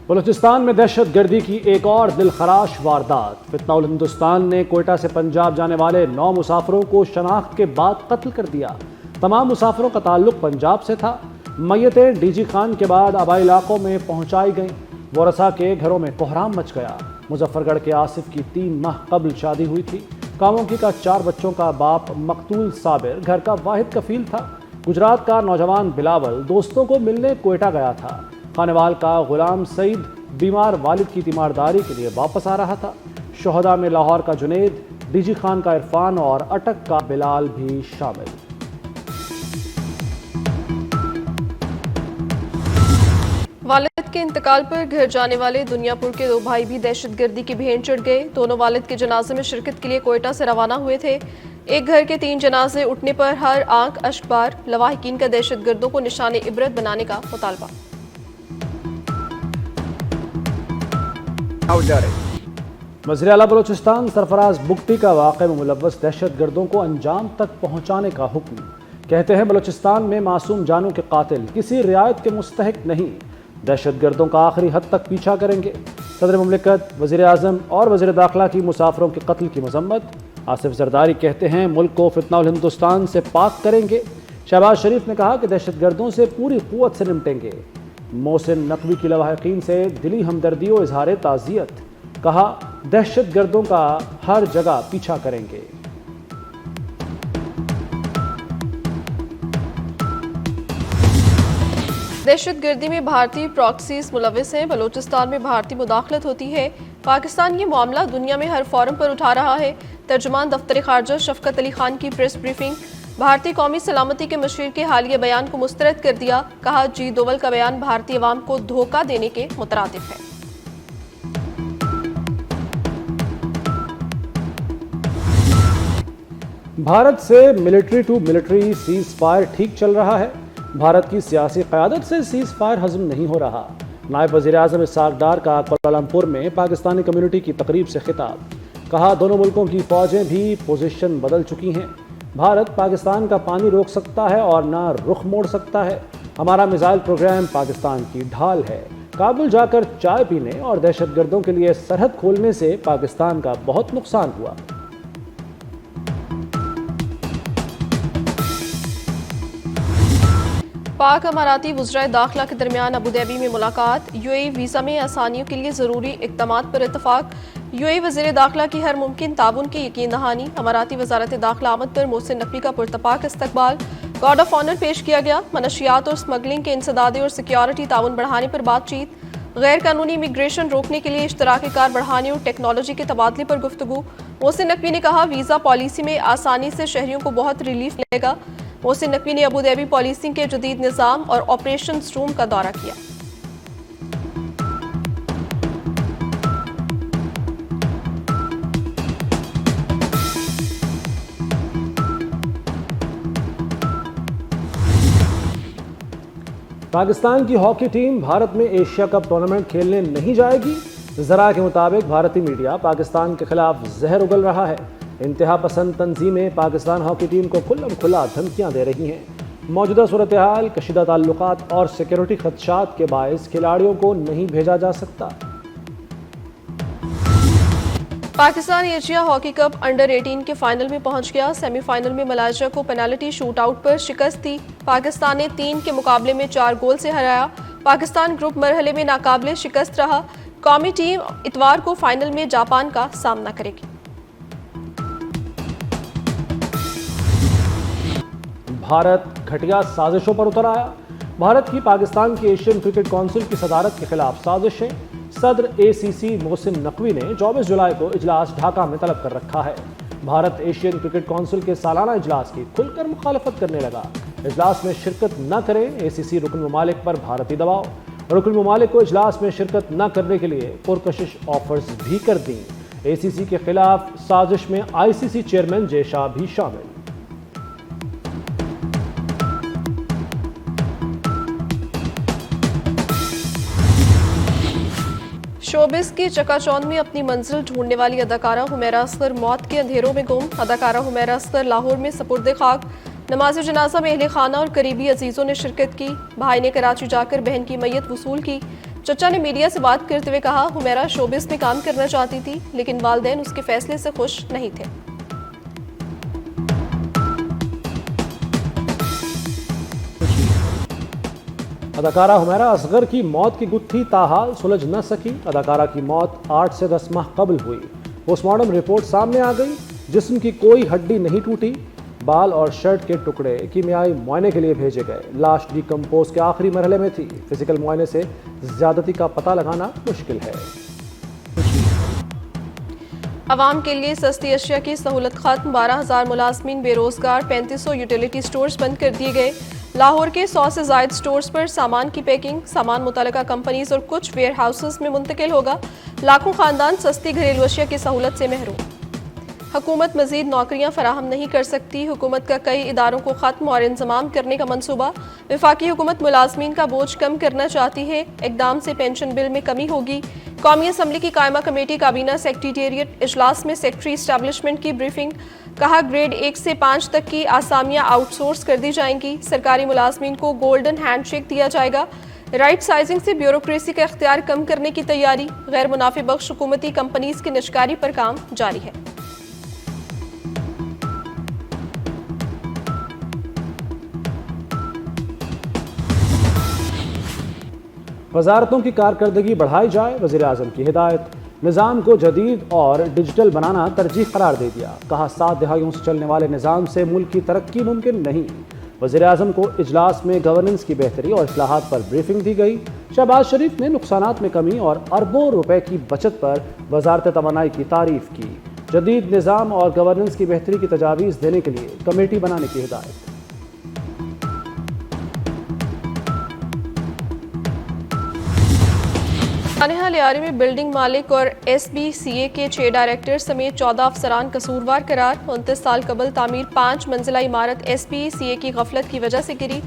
بلوچستان میں دہشت گردی کی ایک اور دلخراش واردات۔ فتنہ الہندوستان نے کوئٹہ سے پنجاب جانے والے 9 مسافروں کو شناخت کے بعد قتل کر دیا۔ تمام مسافروں کا تعلق پنجاب سے تھا۔ میتیں ڈی جی خان کے بعد آبائی علاقوں میں پہنچائی گئیں۔ ورثاء کے گھروں میں کوہرام مچ گیا۔ مظفر گڑھ کے آصف کی 3 ماہ قبل شادی ہوئی تھی۔ کاموکی کا 4 بچوں کا باپ مقتول صابر گھر کا واحد کفیل تھا۔ گجرات کا نوجوان بلاول دوستوں کو ملنے کوئٹہ گیا تھا۔ خانوال کا غلام سعید بیمار والد کی تیمارداری کے لیے واپس آ رہا تھا۔ شہداء میں لاہور کا جنید، ڈی جی خان کا عرفان اور اٹک کا بلال بھی شامل۔ والد کے انتقال پر گھر جانے والے دنیا پور کے 2 بھائی بھی دہشت گردی کی بھین چڑھ گئے۔ دونوں والد کے جنازے میں شرکت کے لیے کوئٹہ سے روانہ ہوئے تھے۔ ایک گھر کے 3 جنازے اٹھنے پر ہر آنکھ اشک بار۔ لواحقین کا دہشت گردوں کو نشان عبرت بنانے کا مطالبہ۔ وزیر اعلیٰ بلوچستان سرفراز بگٹی کا واقعے میں ملوث دہشت گردوں کو انجام تک پہنچانے کا حکم۔ کہتے ہیں بلوچستان میں معصوم جانوں کے قاتل کسی رعایت کے مستحق نہیں، دہشت گردوں کا آخری حد تک پیچھا کریں گے۔ صدر مملکت، وزیر اعظم اور وزیر داخلہ کی مسافروں کے قتل کی مذمت۔ آصف زرداری کہتے ہیں ملک کو فتنہ الہندوستان سے پاک کریں گے۔ شہباز شریف نے کہا کہ دہشت گردوں سے پوری قوت سے نمٹیں گے۔ محسن نقوی کی لواحقین سے دلی ہمدردی و اظہار تعزیت۔ کہا دہشت گردوں کا ہر جگہ پیچھا کریں گے۔ دہشت گردی میں بھارتی پراکسیز ملوث ہیں۔ بلوچستان میں بھارتی مداخلت ہوتی ہے۔ پاکستان یہ معاملہ دنیا میں ہر فورم پر اٹھا رہا ہے۔ ترجمان دفتر خارجہ شفقت علی خان کی پریس بریفنگ۔ بھارتی قومی سلامتی کے مشیر کے حالیہ بیان کو مسترد کر دیا۔ کہا جی دوول کا بیان بھارتی عوام کو دھوکہ دینے کے مترادف ہے۔ بھارت سے military to military ceasefire ٹھیک چل رہا ہے۔ بھارت کی سیاسی قیادت سے سیز فائر ہضم نہیں ہو رہا۔ نائب وزیر اعظم اسحاق ڈار کا کوالالمپور میں پاکستانی کمیونٹی کی تقریب سے خطاب۔ کہا دونوں ملکوں کی فوجیں بھی پوزیشن بدل چکی ہیں۔ بھارت پاکستان کا پانی روک سکتا ہے اور نہ رخ موڑ سکتا ہے۔ ہمارا میزائل پروگرام پاکستان کی ڈھال ہے۔ کابل جا کر چائے پینے اور دہشت گردوں کے لیے سرحد کھولنے سے پاکستان کا بہت نقصان ہوا۔ پاک اماراتی وزرائے داخلہ کے درمیان ابوظہبی میں ملاقات۔ یو اے ای ویزا میں آسانیوں کے لیے ضروری اقدامات پر اتفاق۔ یو اے ای وزیر داخلہ کی ہر ممکن تعاون کی یقین دہانی۔ اماراتی وزارت داخلہ آمد پر محسن نقوی کا پرتپاک استقبال۔ گارڈ آف آنر پیش کیا گیا۔ منشیات اور سمگلنگ کے انسدادی اور سیکیورٹی تعاون بڑھانے پر بات چیت۔ غیر قانونی امیگریشن روکنے کے لیے اشتراک کار بڑھانے اور ٹیکنالوجی کے تبادلے پر گفتگو۔ محسن نقوی نے کہا ویزا پالیسی میں آسانی سے شہریوں کو بہت ریلیف ملے گا۔ محسن نقوی نے ابوظہبی پالیسنگ کے جدید نظام اور آپریشنز روم کا دورہ کیا۔ پاکستان کی ہاکی ٹیم بھارت میں ایشیا کپ ٹورنامنٹ کھیلنے نہیں جائے گی۔ ذرائع کے مطابق بھارتی میڈیا پاکستان کے خلاف زہر اگل رہا ہے۔ انتہا پسند تنظیمیں پاکستان ہاکی ٹیم کو کھلم کھلا دھمکیاں دے رہی ہیں۔ موجودہ صورتحال، کشیدہ تعلقات اور سیکیورٹی خدشات کے باعث کھلاڑیوں کو نہیں بھیجا جا سکتا۔ Pakistan Asia hockey cup under 18 کے فائنل میں پہنچ گیا۔ سیمی فائنل میں ملائیشیا کو پینالٹی شوٹ آؤٹ پر شکست تھی۔ پاکستان نے 3 کے مقابلے میں 4 گول سے ہرایا۔ پاکستان گروپ مرحلے میں ناقابل شکست رہا۔ قومی ٹیم اتوار کو فائنل میں جاپان کا سامنا کرے گی۔ بھارت گھٹیا سازشوں پر اتر آیا۔ بھارت کی پاکستان کی ایشین کرکٹ کونسل کی صدارت کے خلاف سازشیں۔ صدر اے سی سی محسن نقوی نے 24 جولائی کو اجلاس ڈھاکہ میں طلب کر رکھا ہے۔ بھارت ایشین کرکٹ کونسل کے سالانہ اجلاس کی کھل کر مخالفت کرنے لگا۔ اجلاس میں شرکت نہ کریں، اے سی سی رکن ممالک پر بھارتی دباؤ۔ رکن ممالک کو اجلاس میں شرکت نہ کرنے کے لیے پرکشش آفرز بھی کر دیں۔ اے سی سی کے خلاف سازش میں آئی سی سی چیئرمین جے شاہ بھی شامل۔ شوبز کی چکا چوند میں اپنی منزل ڈھونڈنے والی اداکارہ حمیرہ اصغر موت کے اندھیروں میں گم۔ اداکارہ حمیرہ اصغر لاہور میں سپرد خاک۔ نماز جنازہ میں اہل خانہ اور قریبی عزیزوں نے شرکت کی۔ بھائی نے کراچی جا کر بہن کی میت وصول کی۔ چچا نے میڈیا سے بات کرتے ہوئے کہا حمیرہ شوبز میں کام کرنا چاہتی تھی لیکن والدین اس کے فیصلے سے خوش نہیں تھے۔ اداکارہ حمیرہ اصغر کی موت کی گتھی تاحال سلجھ نہ سکی۔ اداکارہ کی موت 8 سے 10 ماہ قبل ہوئی۔ پوسٹ مارٹم رپورٹ سامنے آ گئی، جسم کی کوئی ہڈی نہیں ٹوٹی، بال اور شرٹ کے ٹکڑے کیمیائی معائنے کے لیے بھیجے گئے۔ لاش ڈیکمپوز کے آخری مرحلے میں تھی۔ فزیکل معائنے سے زیادتی کا پتہ لگانا مشکل ہے۔ عوام کے لیے سستی اشیاء کی سہولت ختم، 12,000 ملازمین بے روزگار، 3500 یوٹیلیٹی سٹورز بند کر دیے گئے۔ لاہور کے 100 سے زائد سٹورز پر سامان کی پیکنگ، سامان متعلقہ کمپنیز اور کچھ ویئر ہاؤسز میں منتقل ہوگا۔ لاکھوں خاندان سستی گھریلو اشیاء کی سہولت سے محروم۔ حکومت مزید نوکریاں فراہم نہیں کر سکتی، حکومت کا کئی اداروں کو ختم اور انضمام کرنے کا منصوبہ۔ وفاقی حکومت ملازمین کا بوجھ کم کرنا چاہتی ہے، اقدام سے پینشن بل میں کمی ہوگی۔ قومی اسمبلی کی قائمہ کمیٹی کابینہ سیکریٹریٹ اجلاس میں سیکٹری اسٹیبلشمنٹ کی بریفنگ، کہا گریڈ 1 سے 5 تک کی آسامیاں آؤٹ سورس کر دی جائیں گی، سرکاری ملازمین کو گولڈن ہینڈ شیک دیا جائے گا۔ رائٹ سائزنگ سے بیوروکریسی کا اختیار کم کرنے کی تیاری، غیر منافع بخش حکومتی کمپنیز کی نجکاری پر کام جاری ہے۔ وزارتوں کی کارکردگی بڑھائی جائے، وزیر اعظم کی ہدایت۔ نظام کو جدید اور ڈیجیٹل بنانا ترجیح قرار دے دیا، کہا 7 دہائیوں سے چلنے والے نظام سے ملک کی ترقی ممکن نہیں۔ وزیر اعظم کو اجلاس میں گورننس کی بہتری اور اصلاحات پر بریفنگ دی گئی۔ شہباز شریف نے نقصانات میں کمی اور اربوں روپے کی بچت پر وزارت توانائی کی تعریف کی۔ جدید نظام اور گورننس کی بہتری کی تجاویز دینے کے لیے کمیٹی بنانے کی ہدایت۔ سانحہ لیاری میں بلڈنگ مالک اور ایس بی سی اے کے 6 ڈائریکٹر سمیت 14 افسران قصوروار قرار۔ 29 سال قبل تعمیر 5 منزلہ عمارت ایس بی سی اے کی غفلت کی وجہ سے گری۔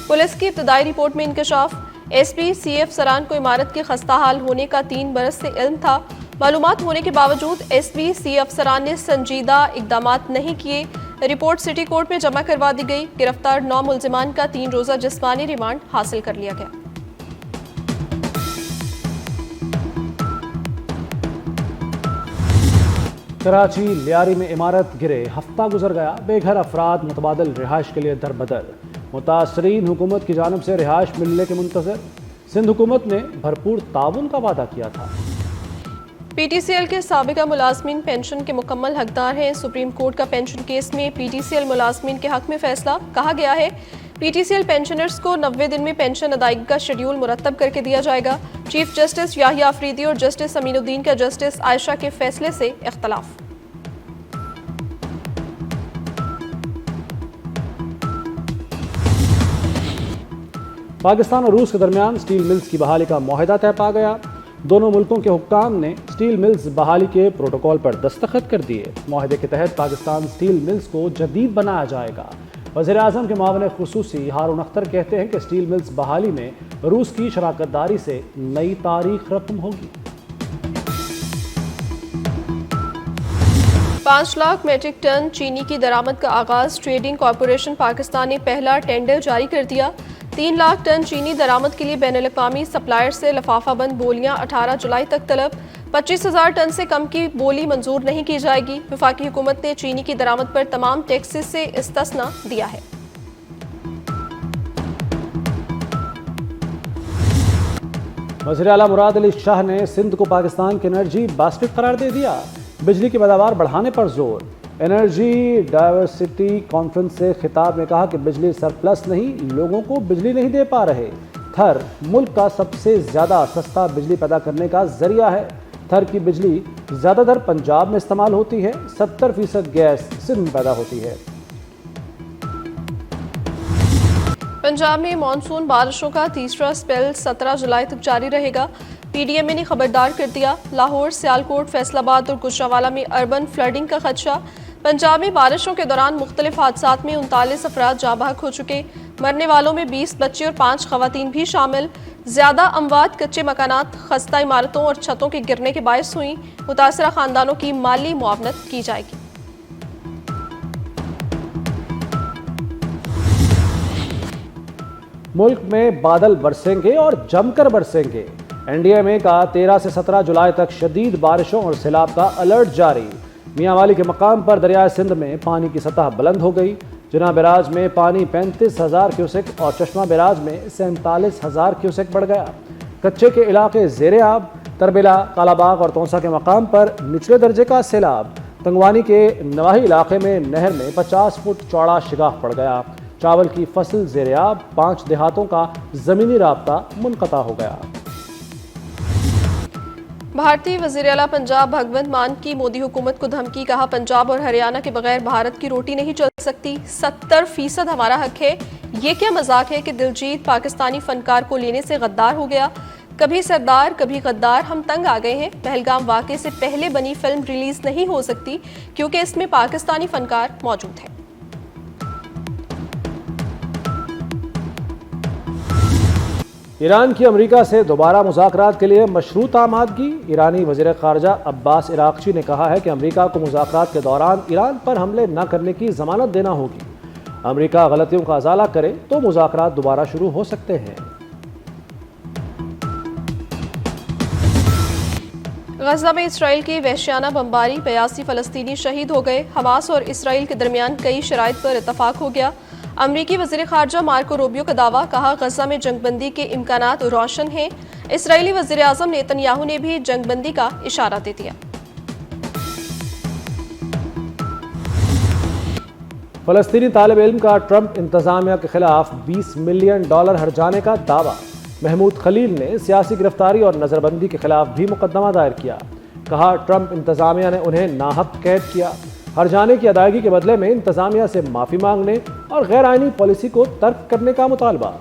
پولیس کی ابتدائی رپورٹ میں انکشاف، ایس بی سی اے افسران کو عمارت کے خستہ حال ہونے کا 3 برس سے علم تھا۔ معلومات ہونے کے باوجود ایس بی سی اے افسران نے سنجیدہ اقدامات نہیں کیے۔ رپورٹ سٹی کورٹ میں جمع کروا دی گئی۔ گرفتار 9 ملزمان کا 3 روزہ جسمانی ریمانڈ حاصل کر لیا گیا۔ کراچی لیاری میں عمارت گرے، ہفتہ گزر گیا، بے گھر افراد متبادل رہائش کے لیے در بدر۔ متاثرین حکومت کی جانب سے رہائش ملنے کے منتظر۔ سندھ حکومت نے بھرپور تعاون کا وعدہ کیا تھا۔ پی ٹی سی ایل کے سابقہ ملازمین پینشن کے مکمل حقدار ہیں۔ سپریم کورٹ کا پینشن کیس میں پی ٹی سی ایل ملازمین کے حق میں فیصلہ، کہا گیا ہے P T C L pensioners کو 90 دن میں پینشن ادائیگی کا شیڈیول مرتب کر کے دیا جائے گا۔ چیف جسٹس یاحییٰ آفریدی اور جسٹس امین الدین کا جسٹس عائشہ کے فیصلے سے اختلاف۔ پاکستان اور روس کے درمیان سٹیل ملز کی بحالی کا معاہدہ طے پا گیا۔ دونوں ملکوں کے حکام نے سٹیل ملز بحالی کے پروٹوکول پر دستخط کر دیے۔ معاہدے کے تحت پاکستان سٹیل ملز کو جدید بنایا جائے گا۔ وزیر اعظم کے معاون خصوصی ہارون اختر کہتے ہیں کہ سٹیل ملز بحالی میں روس کی شراکت داری سے نئی تاریخ رقم ہوگی۔ 5 لاکھ میٹرک ٹن چینی کی درآمد کا آغاز، ٹریڈنگ کارپوریشن پاکستان نے پہلا ٹینڈر جاری کر دیا۔ 3 لاکھ ٹن چینی درآمد کے لیے بین الاقوامی سپلائر سے لفافہ بند بولیاں 18 جولائی تک طلب۔ 25,000 ٹن سے کم کی بولی منظور نہیں کی جائے گی۔ وفاقی حکومت نے چینی کی درآمد پر تمام ٹیکسز سے استثنا دیا ہے۔ وزیر اعلیٰ مراد علی شاہ نے سندھ کو پاکستان کی انرجی باسکٹ قرار دے دیا۔ بجلی کی پیداوار بڑھانے پر زور۔ انرجی ڈائیورسٹی کانفرنس سے خطاب میں کہا کہ بجلی سرپلس نہیں، لوگوں کو بجلی نہیں دے پا رہے۔ تھر ملک کا سب سے زیادہ سستا بجلی پیدا کرنے کا ذریعہ ہے۔ تھر کی بجلی زیادہ تر پنجاب میں استعمال ہوتی ہے، 70% گیس سندھ میں پیدا ہوتی ہے۔ پنجاب میں مانسون بارشوں کا تیسرا سپیل 17 جولائی تک جاری رہے گا۔ پی ڈی ایم اے نے خبردار کر دیا، لاہور، سیالکوٹ، فیصل آباد اور گجرانوالہ میں اربن فلڈنگ کا خدشہ۔ پنجاب میں بارشوں کے دوران مختلف حادثات میں 39 افراد جاں بحق ہو چکے، مرنے والوں میں 20 بچے اور 5 خواتین بھی شامل۔ زیادہ اموات کچے مکانات، خستہ عمارتوں اور چھتوں کے گرنے کے باعث ہوئیں۔ متاثرہ خاندانوں کی مالی معاونت کی جائے گی۔ ملک میں بادل برسیں گے اور جم کر برسیں گے۔ NDMA کا 13 سے 17 جولائی تک شدید بارشوں اور سیلاب کا الرٹ جاری۔ میاں والی کے مقام پر دریائے سندھ میں پانی کی سطح بلند ہو گئی۔ جناح بیراج میں پانی 35,000 کیوسک اور چشمہ بیراج میں 47,000 کیوسک بڑھ گیا۔ کچے کے علاقے زیر آب۔ تربیلا، کالا باغ اور تونسا کے مقام پر نچلے درجے کا سیلاب۔ تنگوانی کے نواحی علاقے میں نہر میں 50 فٹ چوڑا شگاف پڑ گیا۔ چاول کی فصل زیر آب، 5 دیہاتوں کا زمینی رابطہ منقطع ہو گیا۔ بھارتی وزیر اعلیٰ پنجاب بھگونت مان کی مودی حکومت کو دھمکی، کہا پنجاب اور ہریانہ کے بغیر بھارت کی روٹی نہیں چل سکتی، 70% ہمارا حق ہے۔ یہ کیا مذاق ہے کہ دلجیت پاکستانی فنکار کو لینے سے غدار ہو گیا؟ کبھی سردار کبھی غدار، ہم تنگ آ گئے ہیں۔ پہلگام واقعے سے پہلے بنی فلم ریلیز نہیں ہو سکتی کیونکہ اس میں پاکستانی فنکار موجود ہیں۔ ایران کی امریکہ سے دوبارہ مذاکرات کے لیے مشروط آمادگی۔ ایرانی وزیر خارجہ عباس عراقچی نے کہا ہے کہ امریکہ کو مذاکرات کے دوران ایران پر حملے نہ کرنے کی ضمانت دینا ہوگی۔ امریکہ غلطیوں کا ازالہ کرے تو مذاکرات دوبارہ شروع ہو سکتے ہیں۔ غزہ میں اسرائیل کی وحشیانہ بمباری، 82 فلسطینی شہید ہو گئے۔ حماس اور اسرائیل کے درمیان کئی شرائط پر اتفاق ہو گیا۔ امریکی وزیر خارجہ مارکو روبیو کا دعویٰ، کہا غزہ میں جنگ بندی کے امکانات روشن ہیں۔ اسرائیلی وزیر اعظم نیتن یاہو نے بھی جنگ بندی کا اشارہ دے دیا۔ فلسطینی طالب علم کا ٹرمپ انتظامیہ کے خلاف $20 ملین ہرجانے کا دعویٰ۔ محمود خلیل نے سیاسی گرفتاری اور نظر بندی کے خلاف بھی مقدمہ دائر کیا۔ کہا ٹرمپ انتظامیہ نے انہیں ناحق قید کیا۔ ہرجانے کی ادائیگی کے بدلے میں انتظامیہ سے معافی مانگنے اور غیر آئینی پالیسی کو ترک کرنے کا مطالبہ۔